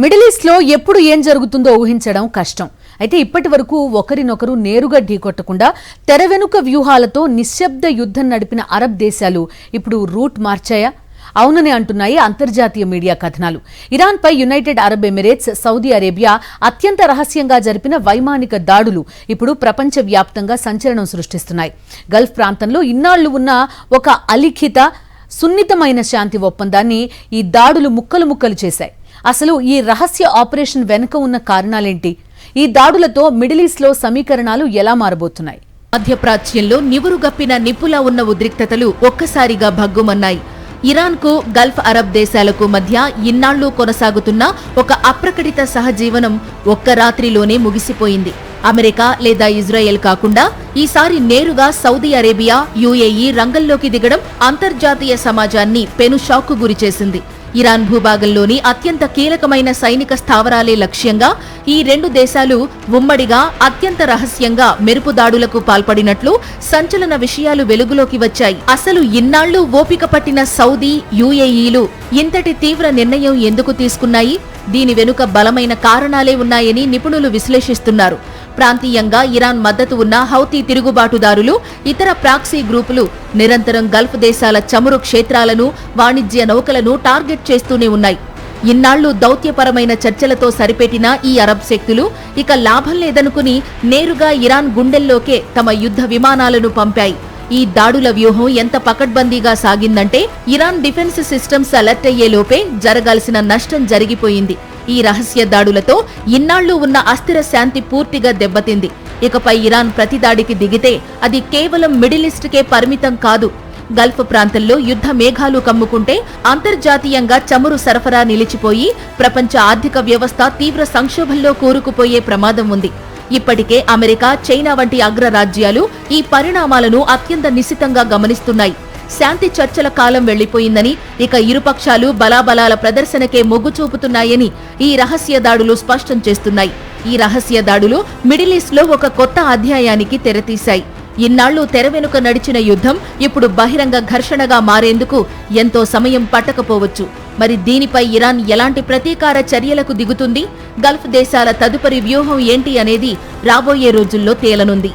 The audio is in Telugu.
మిడిల్ ఈస్ట్ లో ఎప్పుడు ఏం జరుగుతుందో ఊహించడం కష్టం. అయితే ఇప్పటి వరకు ఒకరినొకరు నేరుగా ఢీకొట్టకుండా తెర వెనుక వ్యూహాలతో నిశ్శబ్ద యుద్ధం నడిపిన అరబ్ దేశాలు ఇప్పుడు రూట్ మార్చాయా? అవునని అంటున్నాయి అంతర్జాతీయ మీడియా కథనాలు. ఇరాన్పై United Arab Emirates, Saudi Arabia అత్యంత రహస్యంగా జరిపిన వైమానిక దాడులు ఇప్పుడు ప్రపంచవ్యాప్తంగా సంచలనం సృష్టిస్తున్నాయి. గల్ఫ్ ప్రాంతంలో ఇన్నాళ్లు ఉన్న ఒక అలిఖిత సున్నితమైన శాంతి ఒప్పందాన్ని ఈ దాడులు ముక్కలు ముక్కలు చేశాయి. అసలు ఈ రహస్య ఆపరేషన్ వెనుక ఉన్న కారణాలేంటి? ఈ దాడులతో మిడిల్ ఈస్ట్ లో సమీకరణాలు ఎలా మారబోతున్నాయి? మధ్యప్రాచ్యంలో నివురుగప్పిన నిప్పులా ఉన్న ఉద్రిక్తతలు ఒక్కసారిగా భగ్గుమన్నాయి. ఇరాన్కు, గల్ఫ్ అరబ్ దేశాలకు మధ్య ఇన్నాళ్లు కొనసాగుతున్న ఒక అప్రకటిత సహజీవనం ఒక్క రాత్రిలోనే ముగిసిపోయింది. అమెరికా లేదా ఇజ్రాయెల్ కాకుండా ఈసారి నేరుగా సౌదీ అరేబియా, యుఏఈ రంగంలోకి దిగడం అంతర్జాతీయ సమాజాన్ని పెను షాక్కు గురిచేసింది. ఇరాన్ భూభాగంలోని అత్యంత కీలకమైన సైనిక స్థావరాలే లక్ష్యంగా ఈ రెండు దేశాలు ఉమ్మడిగా అత్యంత రహస్యంగా మెరుపు దాడులకు పాల్పడినట్లు సంచలన విషయాలు వెలుగులోకి వచ్చాయి. అసలు ఇన్నాళ్లు ఓపిక పట్టిన సౌదీ, యుఏఈలు ఇంతటి తీవ్ర నిర్ణయం ఎందుకు తీసుకున్నాయి? దీని వెనుక బలమైన కారణాలే ఉన్నాయని నిపుణులు విశ్లేషిస్తున్నారు. ప్రాంతీయంగా ఇరాన్ మద్దతు ఉన్న హౌతీ తిరుగుబాటుదారులు, ఇతర ప్రాక్సీ గ్రూపులు నిరంతరం గల్ఫ్ దేశాల చమురు క్షేత్రాలను, వాణిజ్య నౌకలను టార్గెట్ చేస్తూనే ఉన్నాయి. ఇన్నాళ్లు దౌత్యపరమైన చర్చలతో సరిపెట్టిన ఈ అరబ్ శక్తులు ఇక లాభం లేదనుకుని నేరుగా ఇరాన్ గుండెల్లోకే తమ యుద్ధ విమానాలను పంపాయి. ఈ దాడుల వ్యూహం ఎంత పకడ్బందీగా సాగిందంటే ఇరాన్ డిఫెన్స్ సిస్టమ్స్ అలర్ట్ అయ్యేలోపే జరగాల్సిన నష్టం జరిగిపోయింది. ఈ రహస్య దాడులతో ఇన్నాళ్లు ఉన్న అస్థిర శాంతి పూర్తిగా దెబ్బతింది. ఇకపై ఇరాన్ ప్రతిదాడికి దిగితే అది కేవలం మిడిల్ ఈస్ట్కే పరిమితం కాదు. గల్ఫ్ ప్రాంతంలో యుద్ధ మేఘాలు కమ్ముకుంటే అంతర్జాతీయంగా చమురు సరఫరా నిలిచిపోయి ప్రపంచ ఆర్థిక వ్యవస్థ తీవ్ర సంక్షోభంలో కూరుకుపోయే ప్రమాదం ఉంది. ఇప్పటికే అమెరికా, చైనా వంటి అగ్రరాజ్యాలు ఈ పరిణామాలను అత్యంత నిశితంగా గమనిస్తున్నాయి. శాంతి చర్చల కాలం వెళ్లిపోయిందని, ఇక ఇరుపక్షాలు బలాబలాల ప్రదర్శనకే మొగ్గు చూపుతున్నాయని ఈ రహస్య దాడులు స్పష్టం చేస్తున్నాయి. ఈ రహస్య దాడులు మిడిల్ ఈస్ట్ లో ఒక కొత్త అధ్యాయానికి తెరతీశాయి. ఇన్నాళ్లు తెర వెనుక నడిచిన యుద్ధం ఇప్పుడు బహిరంగ ఘర్షణగా మారేందుకు ఎంతో సమయం పట్టకపోవచ్చు. మరి దీనిపై ఇరాన్ ఎలాంటి ప్రతీకార చర్యలకు దిగుతుంది? గల్ఫ్ దేశాల తదుపరి వ్యూహం ఏంటి అనేది రాబోయే రోజుల్లో తేలనుంది.